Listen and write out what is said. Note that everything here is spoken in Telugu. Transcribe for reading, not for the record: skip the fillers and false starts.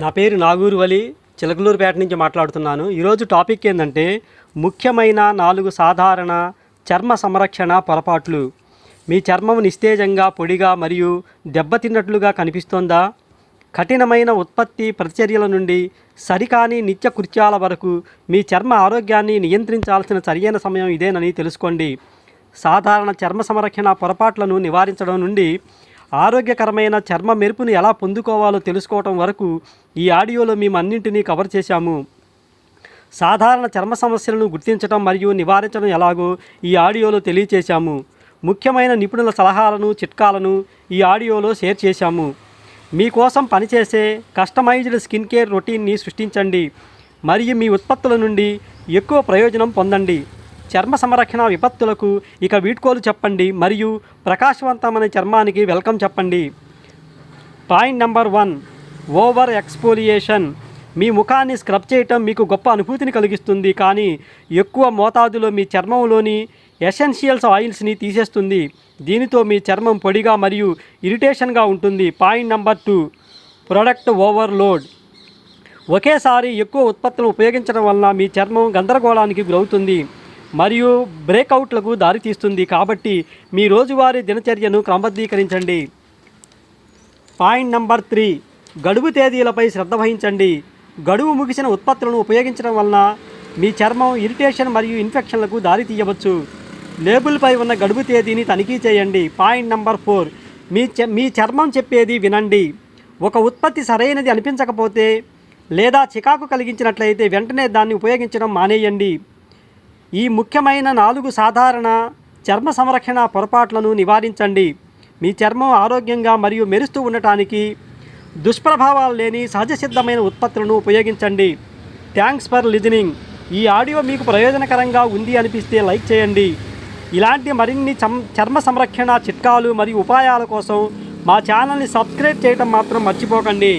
నా పేరు నాగూరు వలి, చిలకలూరుపేట నుంచి మాట్లాడుతున్నాను. ఈరోజు టాపిక్ ఏంటంటే ముఖ్యమైన 4 సాధారణ చర్మ సంరక్షణ పొరపాట్లు. మీ చర్మం నిస్తేజంగా, పొడిగా మరియు దెబ్బతిన్నట్లుగా కనిపిస్తోందా? కఠినమైన ఉత్పత్తి ప్రతిచర్యల నుండి సరికాని నిత్య కృత్యాల వరకు మీ చర్మ ఆరోగ్యాన్ని నియంత్రించాల్సిన సరైన సమయం ఇదేనని తెలుసుకోండి. సాధారణ చర్మ సంరక్షణ పొరపాట్లను నివారించడం నుండి ఆరోగ్యకరమైన చర్మ మెరుపును ఎలా పొందుకోవాలో తెలుసుకోవటం వరకు ఈ ఆడియోలో మేము అన్నింటినీ కవర్ చేశాము. సాధారణ చర్మ సమస్యలను గుర్తించడం మరియు నివారించడం ఎలాగో ఈ ఆడియోలో తెలియచేశాము. ముఖ్యమైన నిపుణుల సలహాలను, చిట్కాలను ఈ ఆడియోలో షేర్ చేశాము. మీకోసం పనిచేసే కస్టమైజ్డ్ స్కిన్ కేర్ రొటీన్ని సృష్టించండి మరియు మీ ఉత్పత్తుల నుండి ఎక్కువ ప్రయోజనం పొందండి. చర్మ సంరక్షణ విపత్తులకు ఇక వీడ్కోలు చెప్పండి మరియు ప్రకాశవంతమైన చర్మానికి వెల్కమ్ చెప్పండి. Point number 1, over exfoliation. మీ ముఖాన్ని స్క్రబ్ చేయటం మీకు గొప్ప అనుభూతిని కలిగిస్తుంది, కానీ ఎక్కువ మోతాదులో మీ చర్మంలోని ఎసెన్షియల్స్ ఆయిల్స్ని తీసేస్తుంది. దీనితో మీ చర్మం పొడిగా మరియు ఇరిటేషన్గా ఉంటుంది. Point number 2, product overload. ఒకేసారి ఎక్కువ ఉత్పత్తులను ఉపయోగించడం వలన మీ చర్మం గందరగోళానికి గురవుతుంది మరియు బ్రేక్అవుట్లకు దారితీస్తుంది. కాబట్టి మీ రోజువారీ దినచర్యను క్రమబద్ధీకరించండి. పాయింట్ నెంబర్ 3, గడువు తేదీలపై శ్రద్ధ వహించండి. గడువు ముగిసిన ఉత్పత్తులను ఉపయోగించడం వలన మీ చర్మం ఇరిటేషన్ మరియు ఇన్ఫెక్షన్లకు దారితీయవచ్చు. లేబుల్పై ఉన్న గడువు తేదీని తనిఖీ చేయండి. పాయింట్ నెంబర్ 4, మీ చర్మం చెప్పేది వినండి. ఒక ఉత్పత్తి సరైనది అనిపించకపోతే లేదా చికాకు కలిగించినట్లయితే వెంటనే దాన్ని ఉపయోగించడం మానేయండి. ఈ ముఖ్యమైన 4 సాధారణ చర్మ సంరక్షణ పొరపాట్లను నివారించండి. మీ చర్మం ఆరోగ్యంగా మరియు మెరుస్తూ ఉండటానికి దుష్ప్రభావాలు లేని సహజసిద్ధమైన ఉత్పత్తులను ఉపయోగించండి. Thanks for listening. ఈ ఆడియో మీకు ప్రయోజనకరంగా ఉంది అనిపిస్తే లైక్ చేయండి. ఇలాంటి మరిన్ని చర్మ సంరక్షణ చిట్కాలు మరియు ఉపాయాల కోసం మా ఛానల్ని సబ్స్క్రైబ్ చేయడం మాత్రం మర్చిపోకండి.